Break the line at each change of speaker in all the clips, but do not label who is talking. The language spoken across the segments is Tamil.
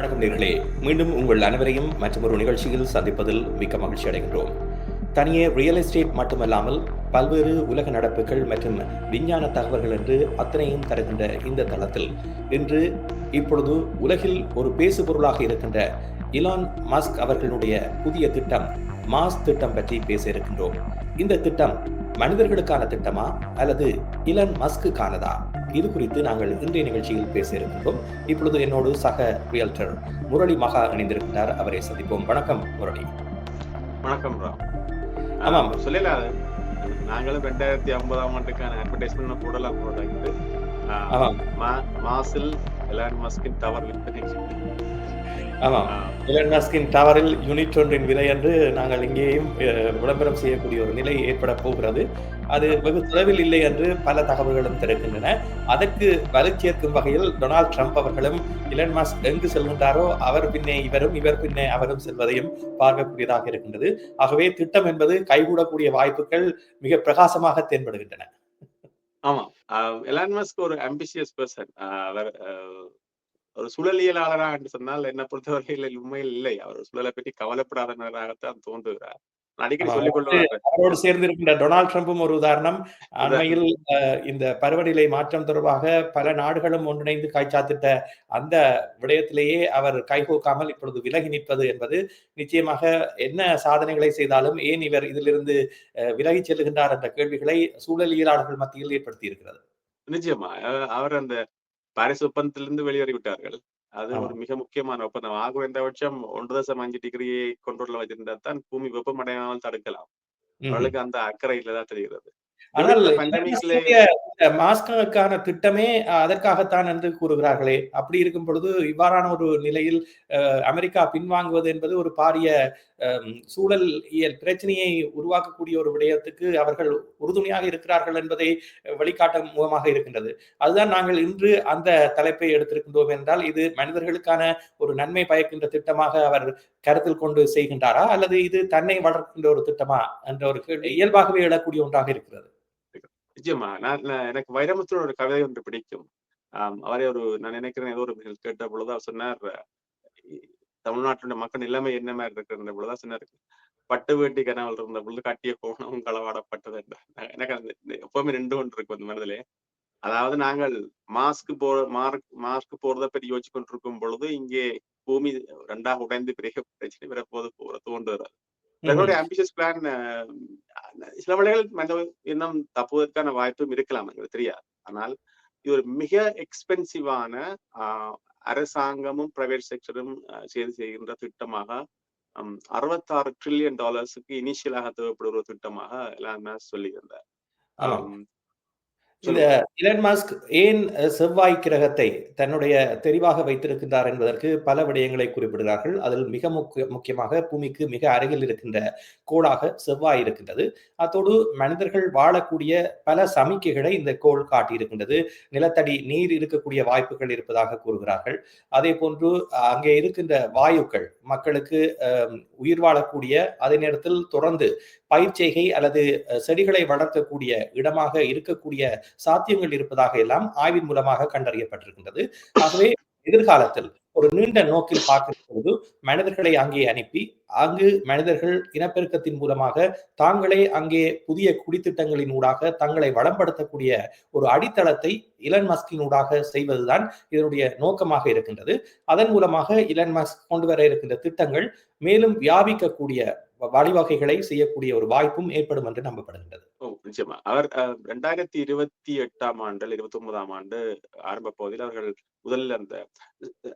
வணக்கம் நேர்களே, மீண்டும் உங்கள் அனைவரையும் மற்றொரு நிகழ்ச்சியில் சந்திப்பதில் மிக்க மகிழ்ச்சி அடைகின்றோம். தனியே ரியல் எஸ்டேட் மட்டுமல்லாமல் பல்வேறு உலக நடப்புகள் மற்றும் விஞ்ஞான தகவல்கள் என்று அத்தனையும் தருகின்ற இந்த தளத்தில் இன்று இப்பொழுது உலகில் ஒரு பேசுபொருளாக இருக்கின்ற இலான் மஸ்க் அவர்களுடைய புதிய திட்டம் மாஸ் திட்டம் பற்றி பேச இருக்கின்றோம். இந்த திட்டம் மனிதர்களுக்கான திட்டமா அல்லது இலான் மஸ்குக்கானதா? இது குறித்து நாங்கள் இன்றைய நிகழ்ச்சியில் பேச இருக்கின்றோம். இப்பொழுது என்னோடு சக ரியல்டர் முரளி மகா இணைந்திருக்கிறார். அவரை சந்திப்போம். வணக்கம் முரளி.
வணக்கம் ராம்.
ஆமாம்,
சொல்லல, நாங்களும் 2050ஆம் ஆண்டுக்கான அட்வர்டைஸ்மெண்ட் போடலாம் போடாது.
ஆமாம்,
மாசில் எலான் மஸ்கின் டவர் விற்பனை.
ஆமாம். எலான் மஸ்கின் டவரில் யூனிட் ஒன்றின் விலை என்று நாங்கள் இங்கேயும் விளம்பரம் செய்யக்கூடிய ஒரு நிலை ஏற்பட போகிறது. அது வெகு தொலைவில் இல்லை என்று பல தகவல்களும் தெரிவிக்கின்றன. அதற்கு வலு சேர்க்கும் வகையில் டொனால்ட் ட்ரம்ப் அவர்களும் எலான் மஸ்க் எங்கு செல்கின்றாரோ அவர் பின்னே இவரும், இவர் பின்னே அவரும் செல்வதையும் பார்க்கக்கூடியதாக இருக்கின்றது. ஆகவே திட்டம் என்பது கைகூடக்கூடிய வாய்ப்புகள் மிக பிரகாசமாக தென்படுகின்றன.
ஆமா, எலான் மஸ்க் ஒரு அம்பிஷியஸ் பர்சன். அவர் ஒரு சூழலியலாளரா என்று சொன்னால் என்ன பொறுத்தவரையில் உண்மையில் இல்லை. அவர் சூழலை பற்றி கவலைப்படாதவராகத்தான் தோன்றுகிறார். அடிக்கடி சொல்லிக் கொள்வார்.
அவரோடு சேர்ந்து இருக்கின்ற டொனால்ட் ட்ரம்பும் ஒரு உதாரணம். அண்மையில் இந்த பருவநிலை மாற்றம் தொடர்பாக பல நாடுகளும் ஒன்றிணைந்து கைச்சாத்திட்ட அந்த விடயத்திலேயே அவர் கைகோக்காமல் இப்பொழுது விலகி நிற்பது என்பது நிச்சயமாக என்ன சாதனைகளை செய்தாலும் ஏன் இவர் இதிலிருந்து விலகி செல்லுகின்றார் என்ற கேள்விகளை சூழலியலாளர்கள் மத்தியில் ஏற்படுத்தி இருக்கிறது.
நிச்சயமா அவர் அந்த பாரிஸ் ஒப்பந்தத்திலிருந்து வெளியேறி விட்டார்கள். அது ஒரு மிக முக்கியமான ஒப்பந்தம் ஆகும். குறைந்தபட்சம் 1.5 டிகிரியை கொண்டுள்ள வச்சிருந்தா தான் பூமி வெப்பமடையாமல் தடுக்கலாம். அவளுக்கு அந்த அக்கறை இல்லதான் தெரிகிறது.
ஆனால் மாஸ்கான திட்டமே அதற்காகத்தான் என்று கூறுகிறார்களே. அப்படி இருக்கும் பொழுது இவ்வாறான ஒரு நிலையில் அமெரிக்கா பின்வாங்குவது என்பது ஒரு பாரிய சூழலியல் பிரச்சனையை உருவாக்கக்கூடிய ஒரு விடயத்துக்கு அவர்கள் உறுதுணையாக இருக்கிறார்கள் என்பதை வெளிக்காட்டும் முகமாக இருக்கின்றது. அதுதான் நாங்கள் இன்று அந்த தலைப்பை எடுத்திருக்கின்றோம் என்றால், இது மனிதர்களுக்கான ஒரு நன்மை பயக்கின்ற திட்டமாக அவர் கருத்தில் கொண்டு செய்கின்றாரா அல்லது இது தன்னை வளர்க்கின்ற ஒரு திட்டமா என்ற ஒரு கேள்வி இயல்பாகவே எழக்கூடிய ஒன்றாக இருக்கிறது.
நிச்சயமா எனக்கு வைரமுத்துவோட ஒரு கவிதை ஒன்று பிடிக்கும். அவரே நான் நினைக்கிறேன் ஏதோ ஒரு கேட்ட பொழுது அவர் சொன்னார், தமிழ்நாட்டுடைய மக்கள் நிலைமை என்ன மாதிரி இருக்கிற பொழுதுதான் சொன்னார், பட்டு வேட்டி கனவில் இருந்த பொழுது கட்டிய கோணமும் களவாடப்பட்டது என்ற. எனக்கு எப்பவுமே 2 ஒன்று இருக்கும் அந்த மனதிலே. அதாவது நாங்கள் மாஸ்க் போறதை பற்றி யோசிச்சு கொண்டிருக்கும் பொழுது இங்கே பூமி 2ஆக உடைந்து பெரிய பிரச்சனை வரப்போது தோன்றுகிறது. எங்களுடைய ஆம்பிஷியஸ் பிளான் சில வேளைகள் மனித இனம் தப்புவதற்கான வாய்ப்பும் இருக்கலாம், எங்களுக்கு தெரியாது. ஆனால் இது ஒரு மிக எக்ஸ்பென்சிவான அரசாங்கமும் பிரைவேட் செக்டரும் செய்கின்ற திட்டமாக, $66 trillion இனிஷியலாக தேவைப்படுகிற ஒரு திட்டமாக எல்லாம் சொல்லியிருந்தார்.
இந்த எலான் மஸ்க் ஏன் செவ்வாய் கிரகத்தை தன்னுடைய தெரிவாக வைத்திருக்கின்றார் என்பதற்கு பல விடயங்களை குறிப்பிடுகிறார்கள். அதில் மிக முக்கியமாக பூமிக்கு மிக அருகில் இருக்கின்ற கோளாக செவ்வாய் இருக்கின்றது. அத்தோடு மனிதர்கள் வாழக்கூடிய பல சமிக்கைகளை இந்த கோள் காட்டியிருக்கின்றது. நிலத்தடி நீர் இருக்கக்கூடிய வாய்ப்புகள் இருப்பதாக கூறுகிறார்கள். அதே போன்று அங்கே இருக்கின்ற வாயுக்கள் மக்களுக்கு உயிர் வாழக்கூடிய, அதே நேரத்தில் தொடர்ந்து பயிர்ச்செய்கை அல்லது செடிகளை வளர்க்கக்கூடிய இடமாக இருக்கக்கூடிய சாத்தியங்கள் இருப்பதாக எல்லாம் ஆய்வின் மூலமாக கண்டறியப்பட்டிருக்கின்றது. ஆகவே எதிர்காலத்தில் ஒரு நீண்ட நோக்கில் பார்க்கும் பொழுது மனிதர்களை அங்கே அனுப்பி அங்கு மனிதர்கள் இனப்பெருக்கத்தின் மூலமாக தாங்களே அங்கே புதிய குடித்திட்டங்களின் ஊடாக தங்களை வளப்படுத்தக்கூடிய ஒரு அடித்தளத்தை எலான் மஸ்கின் ஊடாக செய்வதுதான் இதனுடைய நோக்கமாக இருக்கின்றது. அதன் மூலமாக எலான் மஸ்க் கொண்டு வர இருக்கின்ற திட்டங்கள் மேலும் வியாபிக்கக்கூடிய வழிவகைகளை செய்யக்கூடிய ஒரு வாய்ப்பும் ஏற்படும் என்று நம்பப்படுகின்றது.
நிச்சயமா அவர் 2028ஆம் ஆண்டு 29ஆம் ஆண்டு ஆரம்ப பகுதியில் அவர்கள் முதல்ல அந்த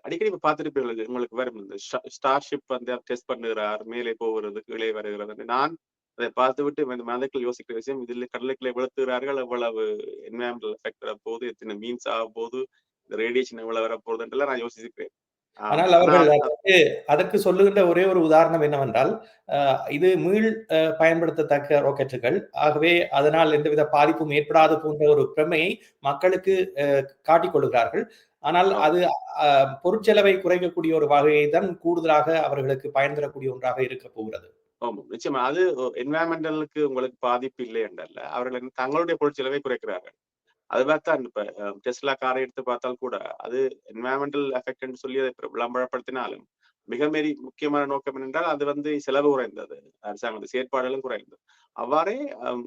அடிக்கடி பார்த்திருப்பீர்கள், உங்களுக்கு வேற இந்த ஸ்டார்ஷிப் வந்து டெஸ்ட் பண்ணுகிறார், மேலே போகிறது கீழே வருகிறது. நான் அதை பார்த்து விட்டு மனதுக்குள் யோசிக்கிற விஷயம், இதில் கடலுக்குள்ளே விழுத்துகிறார்கள், எவ்வளவு என்வரான்மெண்டல் எஃபெக்ட் போது, எத்தனை மீன்ஸ் ஆக போது, இந்த ரேடியேஷன் எவ்வளவு வரப்போகுதுன்றெல்லாம் நான் யோசிக்கிறேன்.
ஆனால் அவர்கள் அதற்கு சொல்லுகின்ற ஒரே ஒரு உதாரணம் என்னவென்றால், இது மீள் பயன்படுத்தத்தக்க ராக்கெட்டுகள், ஆகவே அதனால் எந்தவித பாதிப்பும் ஏற்படாது போன்ற ஒரு பிரமையை மக்களுக்கு காட்டிக் கொள்கிறார்கள். ஆனால் அது பொருட்செலவை குறைக்கக்கூடிய ஒரு வகையை தான் கூடுதலாக அவர்களுக்கு பயன் தரக்கூடிய ஒன்றாக இருக்க போகிறது.
நிச்சயமா அது என்வரான்மெண்டலுக்கு உங்களுக்கு பாதிப்பு இல்லை என்றல்ல, அவர்கள் தங்களுடைய பொருட்செலவை குறைக்கிறார்கள். அது தான் இப்ப டெஸ்லா காரை எடுத்து பார்த்தால் கூட அது என்வரன்மெண்டல் எஃபெக்ட் சொல்லி அதை விளம்பரப்படுத்தினாலும் மிக முக்கியமான நோக்கம் என்னென்றால் அது வந்து செலவு குறைந்தது, அரசாங்கத்து செயற்பாடுகளும் குறைந்தது. அவ்வாறே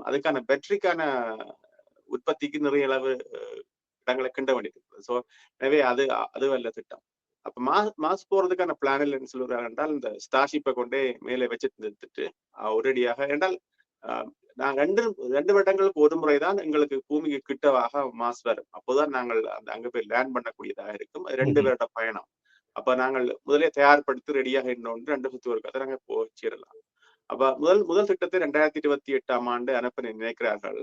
அதுக்கான பேட்டரிக்கான உற்பத்திக்கு நிறைய அளவு இடங்களை கிண்ட வேண்டியிருக்கு. ஸோ எனவே அது அல்ல திட்டம். அப்ப மாஸ் போறதுக்கான பிளான் இல்லைன்னு சொல்லுறாங்க என்றால் இந்த ஸ்டார்ஷிப்பை கொண்டே மேலே வச்சுட்டு ஒரேடியாக என்றால் நான் ரெண்டு வருடங்களுக்கு ஒரு முறைதான் எங்களுக்கு பூமிக்கு கிட்டவாக மாஸ் வரும். அப்போதான் நாங்கள் அங்க போய் லேண்ட் பண்ணக்கூடியதாக இருக்கும். 2 வருட பயணம். அப்ப நாங்கள் முதலே தயார்படுத்தி ரெடியாக இன்னொன்று 2 சுத்தி ஒரு கதை நாங்க போய் சேரலாம். அப்ப முதல் திட்டத்தை 2028ஆம் ஆண்டு அனுப்ப நினைக்கிறார்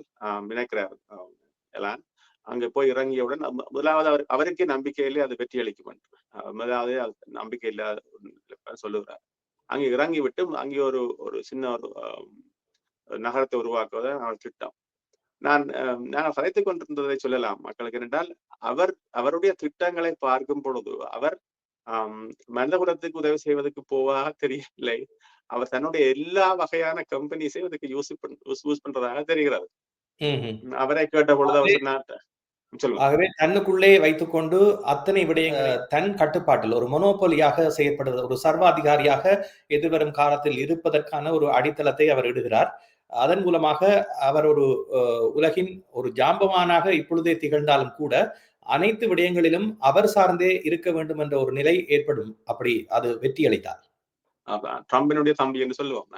எலான். அங்க போய் இறங்கியவுடன் முதலாவது அவருக்கே நம்பிக்கையிலே அது வெற்றி அளிக்கும் என்று முதலாவது நம்பிக்கை இல்லாத சொல்லுகிறார். அங்க இறங்கி விட்டு அங்கே ஒரு சின்ன ஒரு நகரத்தை உருவாக்குவதை அவர் திட்டம். நாங்கள் கதைத்துக் கொண்டிருந்ததை சொல்லலாம் மக்களுக்கு. என்றால் அவருடைய திட்டங்களை பார்க்கும் பொழுது அவர் மனிதகுலத்துக்கு உதவி செய்வதற்கு போவதாக தெரியவில்லை. அவர் தன்னுடைய எல்லா வகையான கம்பெனிஸையும் அதுக்கு யூஸ் பண்றதாக தெரிகிறது. அவரை கேட்ட பொழுது அவர் சொன்னார்.
ஆகவே தன்னுக்குள்ளே வைத்துக்கொண்டு அத்தனை விடயங்களை தன் கட்டுப்பாட்டில் ஒரு மொனோபொலியாக செயற்படுவது, ஒரு சர்வாதிகாரியாக எதிர்வரும் காலத்தில் இருப்பதற்கான ஒரு அடித்தளத்தை அவர் இடுகிறார். அதன் மூலமாக அவர் ஒரு உலகின் ஒரு ஜாம்பவானாக இப்பொழுதே திகழ்ந்தாலும் கூட அனைத்து விடயங்களிலும் அவர் சார்ந்தே இருக்க வேண்டும் என்ற ஒரு நிலை ஏற்படும். அப்படி அது வெற்றி அளித்தார்.
ட்ரம்பினுடைய தம்பி என்று சொல்லுவோம்.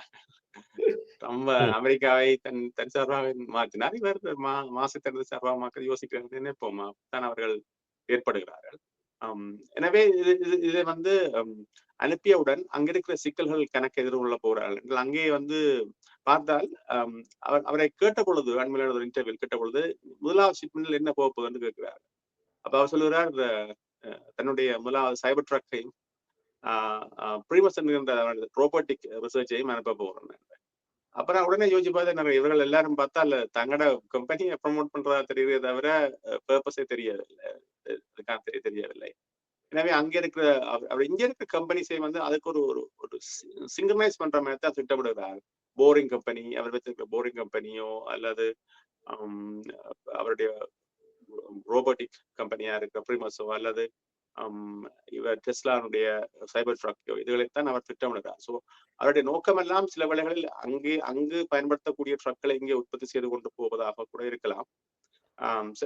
ட்ரம்ப் அமெரிக்காவை தன் சார்பாக மாற்றினார். இவர் மாசு தனது சார்பாக மாற்ற யோசிக்கிறார்கள் நினைப்போம். தான் அவர்கள் ஏற்படுகிறார்கள். எனவே இதை வந்து அனுப்பியவுடன் அங்கிருக்கிற சிக்கல்கள் கணக்கு எதிர்கொள்ள போகிறார்கள். அங்கே வந்து பார்த்தால் அவரை கேட்ட பொழுது அண்மையிலான ஒரு இன்டர்வியூ கேட்ட பொழுது முதலாவது ஷிப்மெண்டில் என்ன போக போகுதுன்னு கேட்கிறார். அப்ப அவர் சொல்லுகிறார் தன்னுடைய முதலாவது சைபர் ட்ரக்கையும் ப்ரீமஸ் என்கின்ற ரோபோட்டிக் ரிசர்ச்சையும் அனுப்ப போகிறேன். அப்புறம் உடனே யோசிச்சு பார்த்தா இவர்கள் எல்லாரும் பார்த்தா தங்களோட கம்பெனியை ப்ரமோட் பண்றதா தெரியுதே தவிர பர்பஸே தெரியவில்லை. எனவே அங்க இருக்கிற இங்க இருக்கிற கம்பெனிஸை வந்து அதுக்கு ஒரு சிங்க்ரனைஸ் பண்ற மாதிரி தான் திட்டமிடுகிறார். போரிங் கம்பெனி, அவர் வச்சிருக்கிற போரிங் கம்பெனியோ அல்லது அவருடைய ரோபோட்டிக் கம்பெனியா இருக்கிற ப்ரீமஸோ அல்லது இவர் டெஸ்லானுடைய சைபர் ட்ரக்கோ இதுகளைத்தான் அவர் திட்டமிடுகிறார். ஸோ அவருடைய நோக்கமெல்லாம் சில வேளைகளில் அங்கு பயன்படுத்தக்கூடிய ட்ரக்களை இங்கே உற்பத்தி செய்து கொண்டு போவதாக கூட இருக்கலாம்.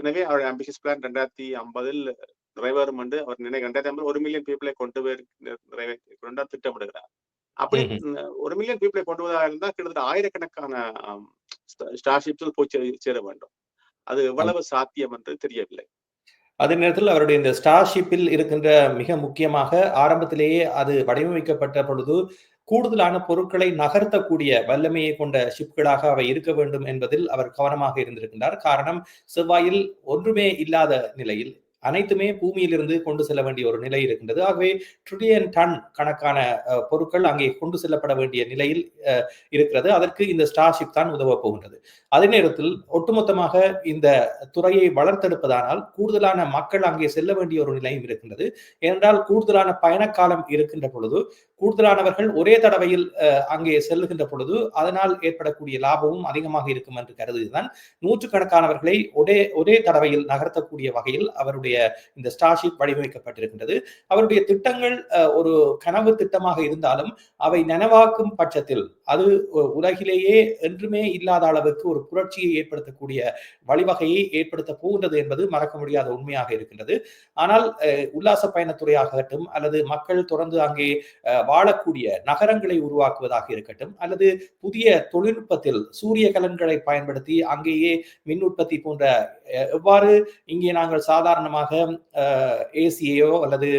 எனவே அவருடைய அம்பிஷியஸ் பிளான் 2050 நிறைவேறும் என்று அவர் 2050 1 மில்லியன் பீப்புளை கொண்டு நிறைவேற்ற திட்டமிடுகிறார். அப்படி 1 மில்லியன் பீப்புளை கொண்டு வருவதாக இருந்தால் கிட்டத்தட்ட ஆயிரக்கணக்கான ஸ்டார்ஷிப்ஸில் போய் சேர வேண்டும். அது எவ்வளவு சாத்தியம் என்று தெரியவில்லை.
அதே நேரத்தில் அவருடைய இந்த ஸ்டார்ஷிப்பில் இருக்கின்ற மிக முக்கியமாக ஆரம்பத்திலேயே அது வடிவமைக்கப்பட்ட பொழுது கூடுதலான பொருட்களை நகர்த்தக்கூடிய வல்லமையை கொண்ட ஷிப்களாக அவை இருக்க வேண்டும் என்பதில் அவர் கவனமாக இருந்திருக்கின்றார். காரணம், செவ்வாயில் ஒன்றுமே இல்லாத நிலையில் அனைத்துமே பூமியிலிருந்து கொண்டு செல்ல வேண்டிய ஒரு நிலை இருக்கின்றது. ஆகவே ட்ரில்லியன் டன் கணக்கான பொருட்கள் அங்கே கொண்டு செல்லப்பட வேண்டிய நிலையில் இருக்கிறது. அதற்கு இந்த ஸ்டார்ஷிப் தான் உதவ போகின்றது. அதே நேரத்தில் ஒட்டுமொத்தமாக இந்த துறையை வளர்த்தெடுப்பதானால் கூடுதலான மக்கள் அங்கே செல்ல வேண்டிய ஒரு நிலையும் இருக்கின்றது. ஏனென்றால் கூடுதலான பயணக்காலம் இருக்கின்ற பொழுது கூடுதலானவர்கள் ஒரே தடவையில் அங்கே செல்லுகின்ற பொழுது அதனால் ஏற்படக்கூடிய லாபமும் அதிகமாக இருக்கும் என்று கருதுதான் நூற்றுக்கணக்கானவர்களை ஒரே தடவையில் நகர்த்தக்கூடிய வகையில் அவருடைய இந்த ஸ்டார்ஷிப் வடிவமைக்கப்பட்டிருக்கின்றது. அவருடைய திட்டங்கள் ஒரு கனவு திட்டமாக இருந்தாலும் அவை நனவாக்கும் பட்சத்தில் அது உலகிலேயே என்றுமே இல்லாத அளவுக்கு ஒரு புரட்சியை ஏற்படுத்தக்கூடிய வழிவகையை ஏற்படுத்த போகின்றது என்பது மறக்க முடியாத உண்மையாக இருக்கின்றது. ஆனால் உல்லாச பயணத்துறையாகட்டும் அல்லது மக்கள் தொடர்ந்து அங்கே வாழக்கூடிய நகரங்களை உருவாக்குவதாக இருக்கட்டும் அல்லது புதிய தொழில்நுட்பத்தில் சூரிய கலன்களை பயன்படுத்தி அங்கேயே மின் உற்பத்தி போன்ற எவ்வாறு இங்கே நாங்கள் சாதாரணமாக ஏசியோ அல்லது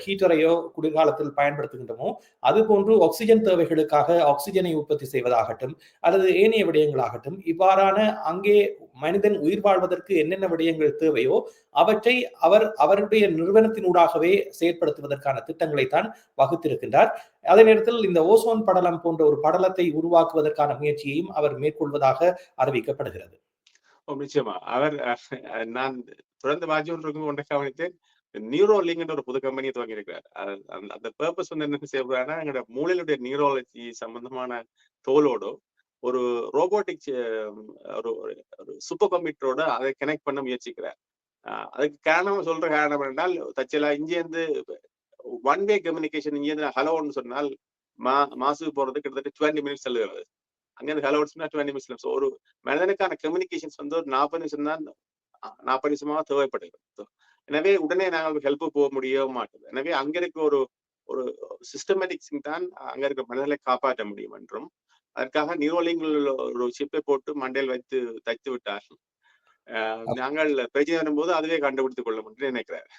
ஹீட்டரையோ குளிர்காலத்தில் பயன்படுத்துகின்றோமோ அதுபோன்று ஆக்சிஜன் தேவைகளுக்காக ஆக்சிஜனை உற்பத்தி செய்வதாகட்டும் அல்லது ஏனைய விடயங்களாகட்டும் இவ்வாறான அங்கே மனிதன் உயிர் வாழ்வதற்கு என்னென்ன விடயங்கள் தேவையோ அவற்றை அவருடைய நிறுவனத்தினூடாகவே செயற்படுத்துவதற்கான திட்டங்களை தான் வகுத்திருக்கின்றார். அதே நேரத்தில் இந்த ஓசோன் படலம் போன்ற ஒரு படலத்தை உருவாக்குவதற்கான முயற்சியையும் அவர் மேற்கொள்வதாக அறிவிக்கப்படுகிறது.
நிச்சயமா அவர் நான் தொடர்ந்து வாட்சி ஒன்றை கவனித்தேன். நியூரோலிங்க் என்ற ஒரு புது கம்பெனியை துவங்கி இருக்கிறார். அந்த பர்பஸ் வந்து என்ன செய்யப்படுறாங்கன்னா எங்களோட மூளையிலுடைய நியூரோலஜி சம்பந்தமான தோலோடோ ஒரு ரோபோட்டிக் ஒரு சூப்பர் கம்ப்யூட்டரோட அதை கனெக்ட் பண்ண முயற்சிக்கிறார். அதுக்கு காரணம் சொல்ற காரணம் என்றால் தச்சலா இங்கேருந்து ஒன் வே கம்யூனிகேஷன் இங்கேருந்து ஹலோன்னு சொன்னால் மாசுக்கு போறது கிட்டத்தட்ட 20 மினிட்ஸ் செல்லுகிறது. அங்கேருந்து ஹலோ சொன்னா 20 மினிட்ஸ். ஒரு மனிதனுக்கான கம்யூனிகேஷன்ஸ் வந்து ஒரு 40 நிமிஷம் தான் 40 நிமிஷமாக தேவைப்படுகிறது. எனவே உடனே நாங்கள் ஹெல்ப் போக முடிய மாட்டோம். எனவே அங்க இருக்க ஒரு ஒரு சிஸ்டமேட்டிக்ஸ் தான் அங்க இருக்க மனிதர்களை காப்பாற்ற முடியும் என்றும் அதற்காக நியூரோலிங் ஒரு சிப்பை போட்டு மண்டையில் வைத்து தைத்து விட்டார். நாங்கள் பிரச்சனை வரும்போது அதுவே கண்டுபிடித்துக் கொள்ள முடியும் நினைக்கிறார்.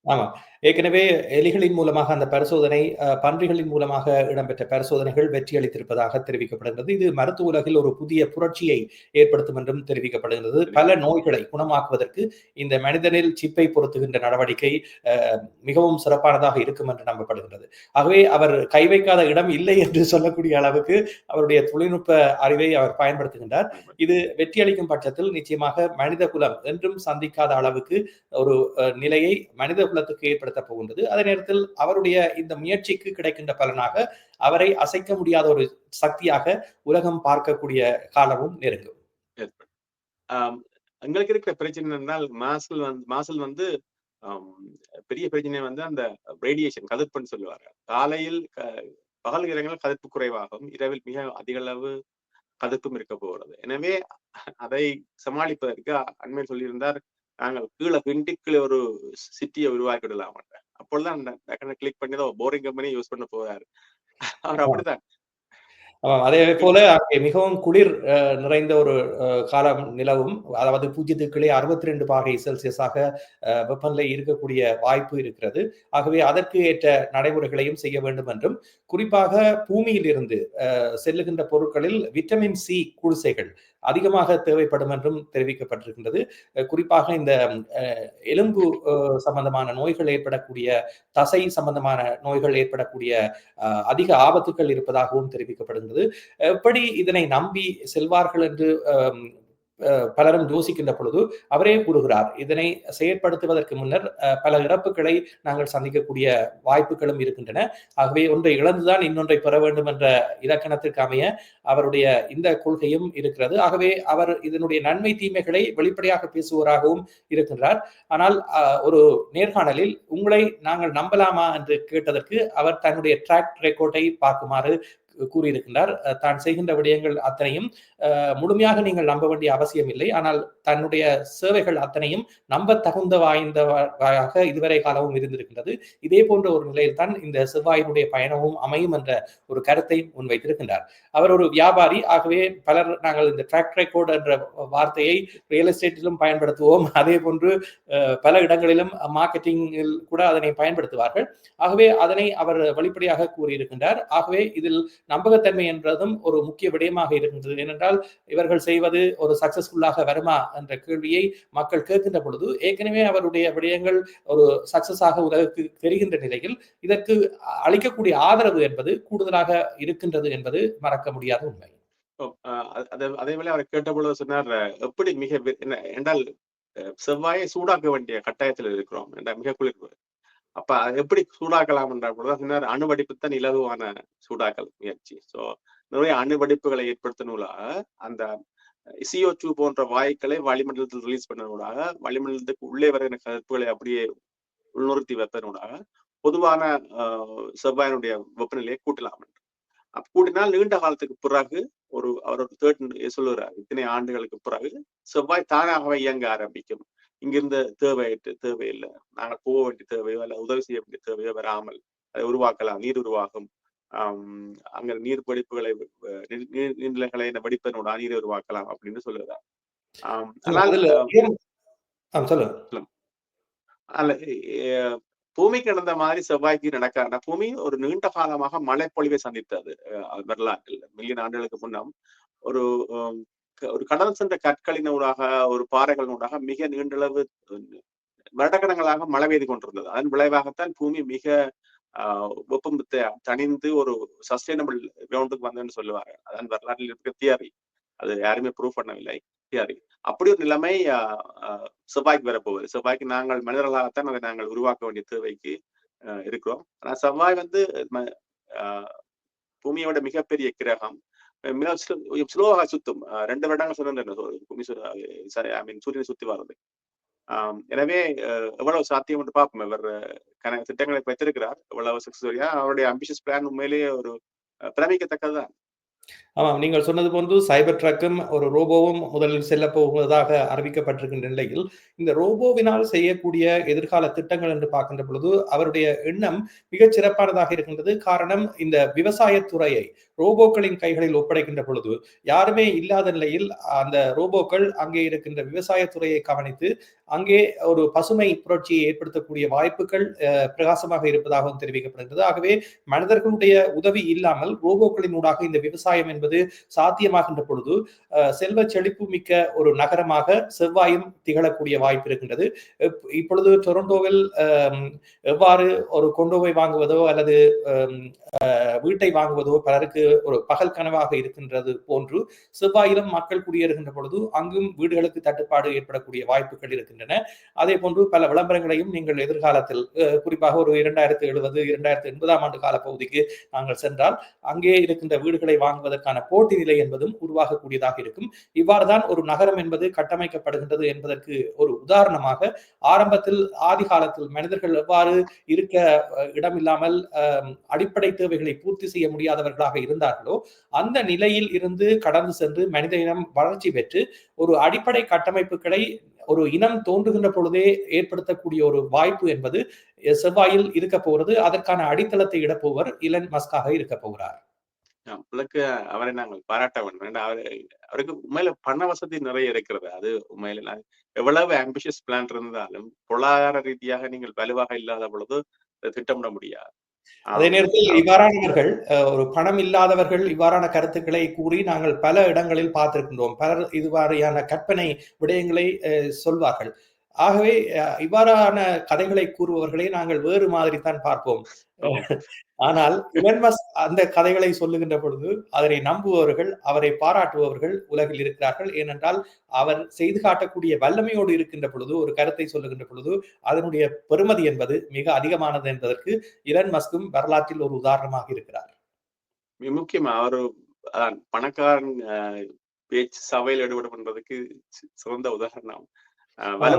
ஆமா. ஏற்கனவே எலிகளின் மூலமாக அந்த பரிசோதனை, பன்றிகளின் மூலமாக இடம்பெற்ற பரிசோதனைகள் வெற்றியளித்திருப்பதாக தெரிவிக்கப்படுகிறது. இது மருத்துவ உலகில் ஒரு புதிய புரட்சியை ஏற்படுத்தும் என்றும் தெரிவிக்கப்படுகிறது. பல நோய்களை குணமாக்குவதற்கு இந்த மனிதனில் சிப்பை பொருத்துகின்ற நடவடிக்கை மிகவும் சிறப்பானதாக இருக்கும் என்று நம்பப்படுகிறது. ஆகவே அவர் கை வைக்காத இடம் இல்லை என்று சொல்லக்கூடிய அளவுக்கு அவருடைய தொழில்நுட்ப அறிவை அவர் பயன்படுத்துகின்றார். இது வெற்றியளிக்கும் பட்சத்தில் நிச்சயமாக மனித குலம் என்றும் சந்திக்காத அளவுக்கு ஒரு நிலையை மனித குலத்துக்கு ஏற்படுத்த போகின்றது. அதே நேரத்தில் அவருடைய இந்த முயற்சிக்கு கிடைக்கின்ற பலனாக அவரை அசைக்க முடியாத ஒரு சக்தியாக உலகம் பார்க்கக்கூடிய காலமும் நெருங்கும்.
எங்களுக்கு இருக்கிற பிரச்சனை என்றால் மாசல் வந்து பெரிய பிரச்சனை வந்து அந்த ரேடியேஷன் கதிர்ப்புன்னு சொல்லுவாங்க. காலையில் பகல் நேரங்களில் கதிர்ப்பு குறைவாகும், இரவில் மிக அதிக அளவு கதிர்ப்பும் இருக்க போகிறது. எனவே அதை சமாளிப்பதற்கு அண்மையில் சொல்லியிருந்தார், நாங்கள் கீழே விண்டிக்குள்ள ஒரு சிட்டியை உருவாக்கி விடலாம். அப்பொழுதுதான் கிளிக் பண்ணி போரிங் கம்பெனி யூஸ் பண்ண போறாரு. அவர் அப்படித்தான்.
அதே போல அங்கே மிகவும் குளிர் நிறைந்த ஒரு காலம் நிலவும், அதாவது 0-62 பாகை செல்சியஸாக வெப்பநிலை இருக்கக்கூடிய வாய்ப்பு இருக்கிறது. ஆகவே அதற்கு ஏற்ற நடைமுறைகளையும் செய்ய வேண்டும் என்றும், குறிப்பாக பூமியில் இருந்து செல்லுகின்ற பொருட்களில் விட்டமின் சி குடிசைகள் அதிகமாக தேவைப்படும் என்றும் தெரிவிக்கப்பட்டிருக்கின்றது. குறிப்பாக இந்த எலும்பு சம்பந்தமான நோய்கள் ஏற்படக்கூடிய, தசை சம்பந்தமான நோய்கள் ஏற்படக்கூடிய அதிக ஆபத்துக்கள் இருப்பதாகவும் தெரிவிக்கப்படுகிறது. எப்படி இதனை நம்பி செல்வார்கள் என்று பலரும் யோசிக்கின்ற பொழுது அவரே கூறுகிறார், இதனை செயற்படுத்துவதற்கு முன்னர் பல இறப்புகளை நாங்கள் சந்திக்கக்கூடிய வாய்ப்புகளும் இருக்கின்றன. ஆகவே ஒன்றை இழந்துதான் இன்னொன்றை பெற வேண்டும் என்ற இலக்கணத்திற்கு அமைய அவருடைய இந்த கொள்கையும் இருக்கிறது. ஆகவே அவர் இதனுடைய நன்மை தீமைகளை வெளிப்படையாக பேசுவராகவும் இருக்கின்றார். ஆனால் ஒரு நேர்காணலில் உங்களை நாங்கள் நம்பலாமா என்று கேட்டதற்கு அவர் தன்னுடைய ட்ராக் ரெக்கார்டை பார்க்குமாறு கூறியிருக்கின்றார். தான் செய்கின்ற விடயங்கள் அத்தனையும் முழுமையாக நீங்கள் நம்ப வேண்டிய அவசியம் இல்லை, ஆனால் தன்னுடைய சேவைகள் அத்தனையும் நம்ப தகுந்த வாய்ந்தவாக இதுவரை காலமும் இருந்திருக்கின்றது. இதே போன்ற ஒரு நிலையில் தான் இந்த செவ்வாயினுடைய பயணமும் அமையும் என்ற ஒரு கருத்தை முன்வைத்திருக்கின்றார். அவர் ஒரு வியாபாரி. ஆகவே பலர் நாங்கள் இந்த ட்ராக் ரெக்கார்ட் என்ற வார்த்தையை ரியல் எஸ்டேட்டிலும் பயன்படுத்துவோம், அதே போன்று பல இடங்களிலும் மார்க்கெட்டிங்கில் கூட அதனை பயன்படுத்துவார்கள். ஆகவே அதனை அவர் வெளிப்படையாக கூறியிருக்கின்றார். ஆகவே இதில் நம்பகத்தன்மை என்றதும் ஒரு முக்கிய விடயமாக இருக்கின்றது. ஏனென்றால் இவர்கள் செய்வது ஒரு சக்சஸ்ஃபுல்லாக வருமா என்ற கேள்வியை மக்கள் கேட்கின்ற பொழுது, ஏற்கனவே அவருடைய விடயங்கள் ஒரு சக்சஸாக உலகுக்கு தெரிகின்ற நிலையில் இதற்கு அளிக்கக்கூடிய ஆதரவு என்பது கூடுதலாக இருக்கின்றது என்பது மறக்க முடியாத உண்மை.
அதே வேளை அவர் கேட்ட பொழுது சொன்னார், எப்படி மிக என்றால் செவ்வாயை சூடாக்க வேண்டிய கட்டாயத்தில் இருக்கிறோம் என்றால் மிக குளிர். அப்ப எப்படி சூடாக்கலாம் என்ற பொழுது அணுவடிப்பு தான் இலகுவான சூடாக்கல் முயற்சி. சோ நிறைய அணுவடிப்புகளை ஏற்படுத்தினூடாக அந்த CO2 போன்ற வாயுக்களை வளிமண்டலத்தில் ரிலீஸ் பண்ணனூடாக வளிமண்டலத்துக்கு உள்ளே வருகிற கருப்புகளை அப்படியே உள்நிறுத்தி வைப்பதனூடாக பொதுவான செவ்வாயினுடைய வெப்பநிலையை கூட்டலாம் என்று. கூட்டினால் நீண்ட காலத்துக்கு பிறகு அவர் சொல்லுகிறார், இத்தனை ஆண்டுகளுக்கு பிறகு செவ்வாய் தானாகவே இயங்க ஆரம்பிக்கும். இங்கிருந்த தேவையில்லை, நாங்கள் போக வேண்டிய தேவையோ அல்ல உதவி செய்ய வேண்டிய தேவையோ வராமல் அதை உருவாக்கலாம், நீர் உருவாகும். அங்க நீர் வெடிப்புகளை நீர்நிலைகளை வெடிப்பதனோட நீரை உருவாக்கலாம் அப்படின்னு சொல்லுகிறார். பூமிக்கு நடந்த மாதிரி செவ்வாய்க்கு நடக்காது. பூமி ஒரு நீண்ட காலமாக மழைப்பொழிவை சந்தித்தது வரலாற்றில். மில்லியன் ஆண்டுகளுக்கு முன்னம் ஒரு கடல் சென்ற கற்களினூடாக ஒரு பாறைகளினூடாக மிக நீண்டளவு வருடக்கணங்களாக மழை பெய்து கொண்டிருந்தது. அதன் விளைவாகத்தான் பூமி மிக வெப்பத்தை தணிந்து ஒரு சஸ்டைனபிள் கிரவுண்டுக்கு வந்ததுன்னு சொல்லுவாங்க. அதான் வரலாற்றில் இருக்கிற தியரி. அது யாருமே ப்ரூவ் பண்ணவில்லை, தியரி. அப்படி ஒரு நிலைமை செவ்வாய்க்கு வரப்போகுது. செவ்வாய்க்கு நாங்கள் மனிதர்களாகத்தான் அதை நாங்கள் உருவாக்க வேண்டிய தேவைக்கு இருக்கிறோம். ஆனா செவ்வாய் பூமியோட மிகப்பெரிய கிரகம். ஸ்லோவாக சுத்தும். 2 வருடங்கள் சொன்னேன் சூரியனை சுத்தி வர்றது. எனவே எவ்வளவு சாத்தியம் என்று பார்ப்போம். இவர் திட்டங்களை வைத்திருக்கிறார். எவ்வளவு சக்சஸ்ஃபுல்லா அவருடைய அம்பிஷியஸ் பிளான் உண்மையிலேயே ஒரு பிரமிக்கத்தக்கதுதான்.
ஆமாம், நீங்கள் சொன்னது போன்று சைபர் ட்ரக்கும் ஒரு ரோபோவும் முதலில் செல்ல போவதாக அறிவிக்கப்பட்டிருக்கின்ற நிலையில் இந்த ரோபோவினால் செய்யக்கூடிய எதிர்கால திட்டங்கள் என்று பார்க்கின்ற பொழுது அவருடைய எண்ணம் மிகச் சிறப்பானதாக இருக்கின்றது. காரணம், இந்த விவசாயத்துறையை ரோபோக்களின் கைகளில் ஒப்படைக்கின்ற பொழுது யாருமே இல்லாத நிலையில் அந்த ரோபோக்கள் அங்கே இருக்கின்ற விவசாயத்துறையை கவனித்து அங்கே ஒரு பசுமை புரட்சியை ஏற்படுத்தக்கூடிய வாய்ப்புகள் பிரகாசமாக இருப்பதாகவும் தெரிவிக்கப்படுகிறது. ஆகவே மனிதர்களுடைய உதவி இல்லாமல் ரோபோக்களின் ஊடாக இந்த விவசாயம் என்பது சாத்தியமாகின்ற பொழுது செல்வ செழிப்பு மிக்க ஒரு நகரமாக செவ்வாயும் திகழக்கூடிய வாய்ப்பு இருக்கின்றது. இப்பொழுது டொரண்டோவில் எவ்வாறு ஒரு கொண்டோவை வாங்குவதோ அல்லது வீட்டை வாங்குவதோ பலருக்கு ஒரு பகல் கனவாக இருக்கின்றது போன்று செவ்வாயிலும் மக்கள் குடியேறுகின்ற பொழுது அங்கும் வீடுகளுக்கு தட்டுப்பாடு ஏற்படக்கூடிய வாய்ப்புகள் இருக்கின்றன. அதே போன்று பல விளம்பரங்களையும் நீங்கள் எதிர்காலத்தில் குறிப்பாக ஒரு 2070 2080 ஆண்டு கால பகுதிக்கு நாங்கள் சென்றால் அங்கே இருக்கின்ற வீடுகளை வாங்குவதற்கான போட்டி நிலை என்பதும் உருவாகக்கூடியதாக இருக்கும். இவ்வாறுதான் ஒரு நகரம் என்பது கட்டமைக்கப்படுகின்றது என்பதற்கு ஒரு உதாரணமாக ஆரம்பத்தில் ஆதி காலத்தில் மனிதர்கள் எவ்வாறு இருக்க இடமில்லாமல் அடிப்படை தேவைகளை பூர்த்தி செய்ய முடியாதவர்களாக இருந்தார்களோ அந்த நிலையில் இருந்து கடந்து சென்று மனித இனம் வளர்ச்சி பெற்று ஒரு அடிப்படை கட்டமைப்புகளை ஒரு இனம் தோன்றுகின்ற பொழுதே ஏற்படுத்தக்கூடிய ஒரு வாய்ப்பு என்பது செவ்வாயில் இருக்க போகிறது. அதற்கான அடித்தளத்தை இடப்போவர் இலன் மஸ்காக இருக்க போகிறார்.
அவரை நாங்கள் பாராட்ட வேண்டும். அவருக்கு உண்மையில பண வசதி நிறைய இருக்கிறது. அது உண்மையில எவ்வளவு ஆம்பிஷியஸ் பிளான் இருந்தாலும் பொருளாதார ரீதியாக நீங்கள் வலுவாக இல்லாத பொழுது திட்டமிட முடியாது.
அதே நேரத்தில் இவ்வாறானவர்கள் ஒரு பணம் இல்லாதவர்கள் இவ்வாறான கருத்துக்களை கூறி நாங்கள் பல இடங்களில் பார்த்திருக்கின்றோம். பலர் இதுவாரியான கற்பனை விடயங்களை சொல்வார்கள். ஆகவே இவ்வாறான கதைகளை கூறுபவர்களை நாங்கள் வேறு மாதிரி தான் பார்ப்போம். ஆனால் இலன் மஸ்க் அந்த கதைகளை சொல்லுகின்ற பொழுது அதனை நம்புபவர்கள், அவரை பாராட்டுபவர்கள் உலகில் இருக்கிறார்கள். ஏனென்றால் அவர் செய்து காட்டக்கூடிய வல்லமையோடு இருக்கின்ற பொழுது ஒரு கருத்தை சொல்லுகின்ற பொழுது அதனுடைய பெறுமதி என்பது மிக அதிகமானது என்பதற்கு இலன் மஸ்கும் வரலாற்றில் ஒரு உதாரணமாக இருக்கிறார்.
முக்கியமா அவர் பணக்காரன் பேச்சு சபையில் ஈடுபட பண்றதுக்கு சிறந்த உதாரணம்.
பல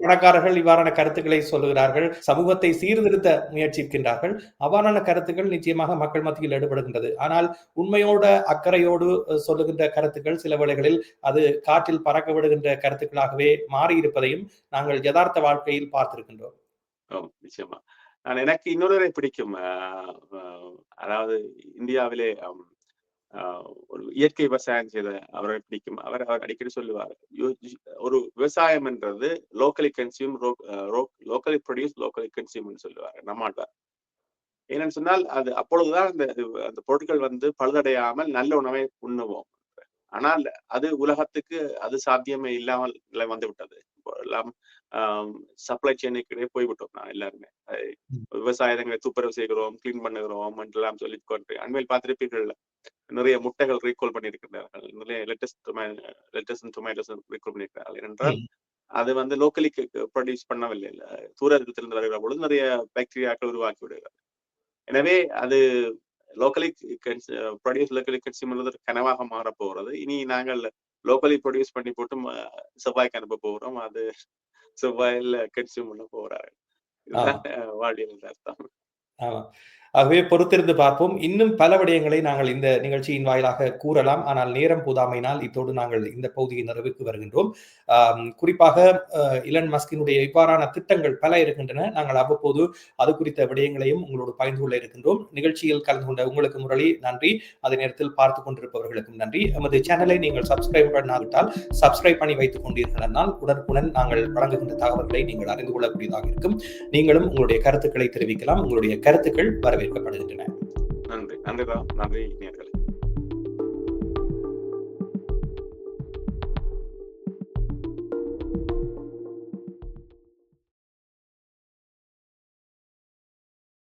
பணக்காரர்கள் இவ்வாறான கருத்துக்களை சொல்லுகிறார்கள், சமூகத்தை சீர்திருத்த முயற்சிக்கின்றார்கள். அவ்வாறான கருத்துக்கள் நிச்சயமாக மக்கள் மத்தியில் ஈடுபடுகின்றது. ஆனால் உண்மையோட அக்கறையோடு சொல்லுகின்ற கருத்துக்கள் சில வேளைகளில் அது காற்றில் பறக்க விடுகின்ற கருத்துக்களாகவே மாறி இருப்பதையும் நாங்கள் யதார்த்த வாழ்க்கையில் பார்த்திருக்கின்றோம்.
நிச்சயமா. எனக்கு இன்னொரு பிடிக்கும். அதாவது இந்தியாவிலே ஒரு இயற்கை விவசாயம் செய்த அவரை பிடிக்கும். அவர் அடிக்கடி சொல்லுவார், ஒரு விவசாயம் என்றது locally consume locally produce locally consume சொல்லுவார் நம்மாழ்வார். ஏன்னு சொன்னால் அது அப்பொழுதுதான் அந்த பொருட்கள் பழுதடையாமல் நல்ல உணவை உண்ணுவோம். ஆனால் அது உலகத்துக்கு அது சாத்தியமே இல்லாமல் வந்து விட்டது. எல்லாம் சப்ளை செயினுக்கு போய்விட்டோம். நான் எல்லாருமே விவசாயங்களை துப்புரவு செய்கிறோம், கிளீன் பண்ணுகிறோம் எல்லாம் சொல்லி கொண்டு அண்மையில் பார்த்திருப்பீர்கள், நிறைய முட்டைகள் ரீகால் பண்ணியிருக்கிறார்கள், நிறைய லெட்டஸ் டொமேட்டோஸ் ரீகால் பண்ணியிருக்கிறார்கள். ஏனென்றால் அது லோக்கலி ப்ரொடியூஸ் பண்ணவில்லை. தூரத்திலிருந்து வருகிற பொழுது நிறைய பாக்டீரியாக்கள் உருவாக்கி விடுகிறார்கள். எனவே அது லோக்கலி ப்ரொடியூஸ் லோக்கலி கன்சியூம் கனவாக மாற போகிறது. இனி நாங்கள் லோக்கலி ப்ரொடியூஸ் பண்ணி போட்டு செவ்வாய்க்கு அனுப்ப போகிறோம். அது செவ்வாயில் கன்சியூம் பண்ண போகிறார்கள். இதுதான் வாழ்வியல் அர்த்தம்.
ஆகவே பொறுத்திருந்து பார்ப்போம். இன்னும் பல விடயங்களை நாங்கள் இந்த நிகழ்ச்சியின் வாயிலாக கூறலாம். ஆனால் நேரம் போதாமையினால் இத்தோடு நாங்கள் இந்த பகுதியின் நிறைவுக்கு வருகின்றோம். குறிப்பாக இலன் மஸ்கினுடைய இவ்வாறான திட்டங்கள் பல இருக்கின்றன. நாங்கள் அவ்வப்போது அது குறித்த விடயங்களையும் உங்களோடு பகிர்ந்து கொள்ள இருக்கின்றோம். நிகழ்ச்சியில் கலந்து கொண்ட உங்களுக்கு முரளி நன்றி. அதே நேரத்தில் பார்த்துக் கொண்டிருப்பவர்களுக்கும் நன்றி. எமது சேனலை நீங்கள் சப்ஸ்கிரைப் பண்ணாவிட்டால் சப்ஸ்கிரைப் பண்ணி வைத்துக் கொண்டீர்கள். உடனுக்குடன் நாங்கள் வழங்குகின்ற தகவல்களை நீங்கள் அறிந்து கொள்ளக்கூடியதாக இருக்கும். நீங்களும் உங்களுடைய கருத்துக்களை தெரிவிக்கலாம். உங்களுடைய கருத்துக்கள் வரவேற்கப்படுகின்றன.
நன்றி நேயர்களே.